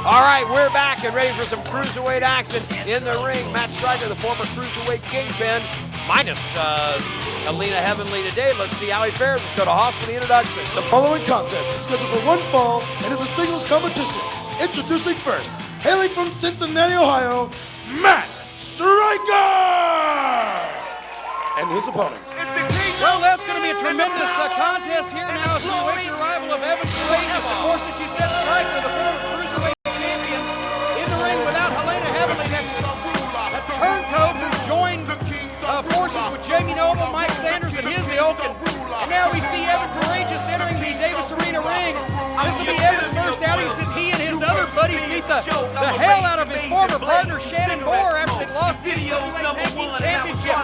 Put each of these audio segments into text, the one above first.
All right, we're back and ready for some Cruiserweight action in the ring. Matt Stryker, the former Cruiserweight Kingpin, minus Alina Heavenly today. Let's see how he fares. Let's go to Hoss for the introduction. The following contest is scheduled for one fall and is a singles competition. Introducing first, hailing from Cincinnati, Ohio, Matt Stryker! And his opponent. Well, that's going to be a tremendous contest here now as we await the arrival of Evan Karagias. Of course, as you said, Stryker, the former Cruiserweight champion, in the ring without Helena Heavenly, that turncoat who joined forces with Jamie Noble, Mike Sanders, and his ilk. And now we see Evan Karagias entering the Davis Arena ring. This will be Evan's first outing since he and his other buddies beat the hell out of his former partner, Shannon Moore, after they lost the HWA Tag Team Championship.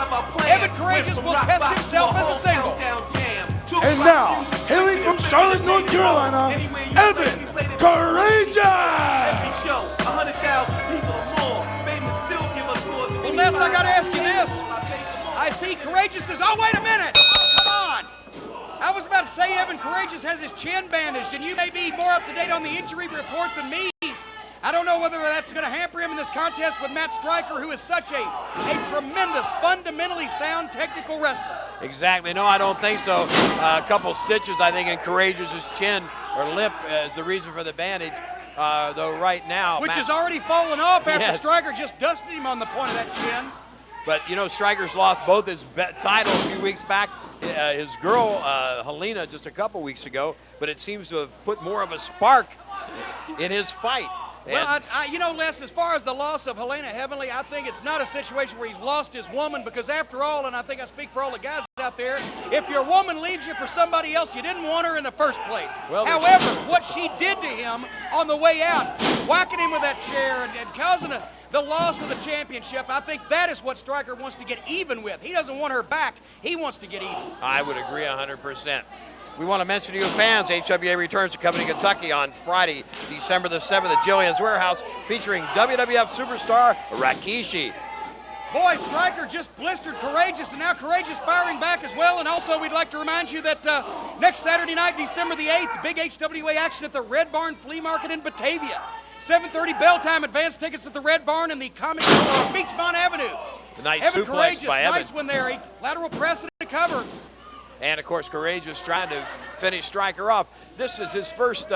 Evan Karagias will test himself as a single. And now, hailing from Charlotte, North Carolina, Evan Karagias! Well, Les, I got to ask you this. I see Karagias says, oh, wait a minute. Oh, come on. I was about to say Evan Karagias has his chin bandaged, and you may be more up to date on the injury report than me. I don't know whether that's going to hamper him in this contest with Matt Stryker, who is such a tremendous, fundamentally sound technical wrestler. Exactly. No, I don't think so. A couple stitches, I think, in Karagias' chin or lip is the reason for the bandage. Though right now, which has already fallen off after Stryker just dusted him on the point of that chin. But, you know, Stryker's lost both his title a few weeks back, his girl, Helena, just a couple weeks ago, but it seems to have put more of a spark in his fight. Well, you know, Les, as far as the loss of Helena Heavenly, I think it's not a situation where he's lost his woman, because after all, and I think I speak for all the guys out there, if your woman leaves you for somebody else, you didn't want her in the first place. Well, however, what she did to him on the way out, whacking him with that chair and causing the loss of the championship, I think that is what Stryker wants to get even with. He doesn't want her back. He wants to get even. I would agree 100%. We want to mention to you fans, HWA returns to Covington, Kentucky on Friday, December the 7th at Jillian's Warehouse, featuring WWF superstar Rikishi. Boy, Stryker just blistered Karagias, and now Karagias firing back as well. And also, we'd like to remind you that next Saturday night, December the 8th, big HWA action at the Red Barn Flea Market in Batavia. 7:30 bell time, advance tickets at the Red Barn and the Comic Store on Beachmont Avenue. The nice Evan suplex Karagias, by Evan. nice one there. He lateral press and a cover. And, of course, Karagias trying to finish Stryker off. This is his first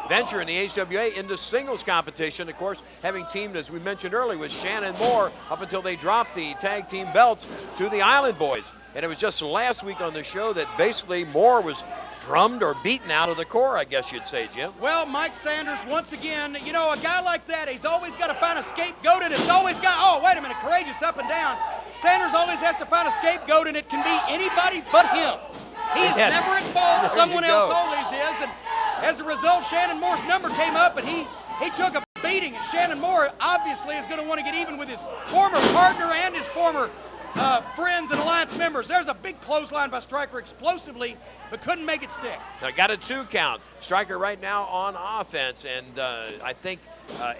venture in the HWA into singles competition, of course, having teamed, as we mentioned earlier, with Shannon Moore up until they dropped the tag team belts to the Island Boys. And it was just last week on the show that basically Moore was drummed or beaten out of the core, I guess you'd say, Jim. Well, Mike Sanders, once again, you know, a guy like that, he's always got to find a scapegoat, and it's always got, oh, wait a minute, Karagias up and down. Sanders always has to find a scapegoat, and it can be anybody but him. He is never involved, someone else always is, and as a result, Shannon Moore's number came up, and he took a beating, and Shannon Moore obviously is going to want to get even with his former partner and his former friends and alliance members. There's a big clothesline by Stryker explosively, but couldn't make it stick. Now, got a 2 count. Stryker right now on offense, and I think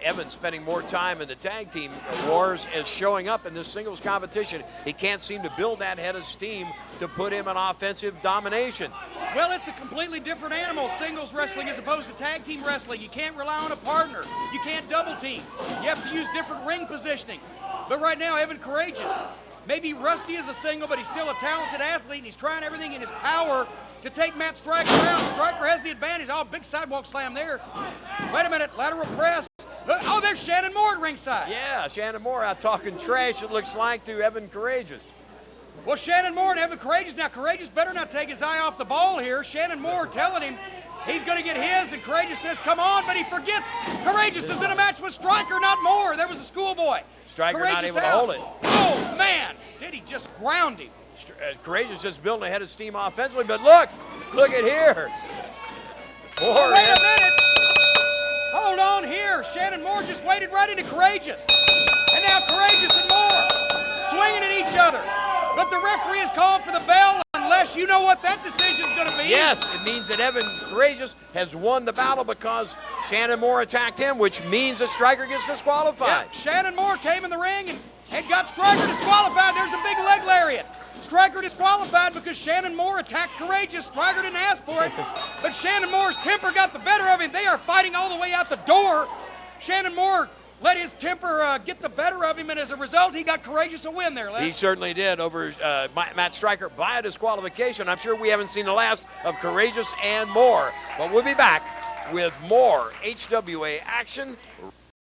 Evan spending more time in the tag team wars is showing up in this singles competition. He can't seem to build that head of steam to put him in offensive domination. Well, it's a completely different animal, singles wrestling as opposed to tag team wrestling. You can't rely on a partner. You can't double team. You have to use different ring positioning. But right now, Evan Karagias, maybe rusty as a single, but he's still a talented athlete, and he's trying everything in his power to take Matt Stryker out. Stryker has the advantage. Oh, big sidewalk slam there. Wait a minute, lateral press. Oh, there's Shannon Moore at ringside. Yeah, Shannon Moore out talking trash, it looks like, to Evan Karagias. Well, Shannon Moore and Evan Karagias. Now, Karagias better not take his eye off the ball here. Shannon Moore telling him he's going to get his, and Karagias says, come on, but he forgets Karagias is in a match with Stryker, not Moore. There was a schoolboy. Stryker not able to hold it. Oh, man, did he just ground him. Karagias just building a head of steam offensively, but look at here. Moore, wait a minute. Hold on here. Shannon Moore just waded right into Karagias. And now Karagias and Moore swinging at each other. But the referee is calling for the bell unless you know what that decision is going to be. Yes, it means that Evan Karagias has won the battle because Shannon Moore attacked him, which means that Stryker gets disqualified. Yeah, Shannon Moore came in the ring and got Stryker disqualified. There's a big leg lariat. Stryker disqualified because Shannon Moore attacked Karagias. Stryker didn't ask for it, but Shannon Moore's temper got the better of him. They are fighting all the way out the door. Shannon Moore let his temper get the better of him, and as a result, he got Karagias a win there, Les. He certainly did over Matt Stryker by a disqualification. I'm sure we haven't seen the last of Karagias and Moore, but we'll be back with more HWA action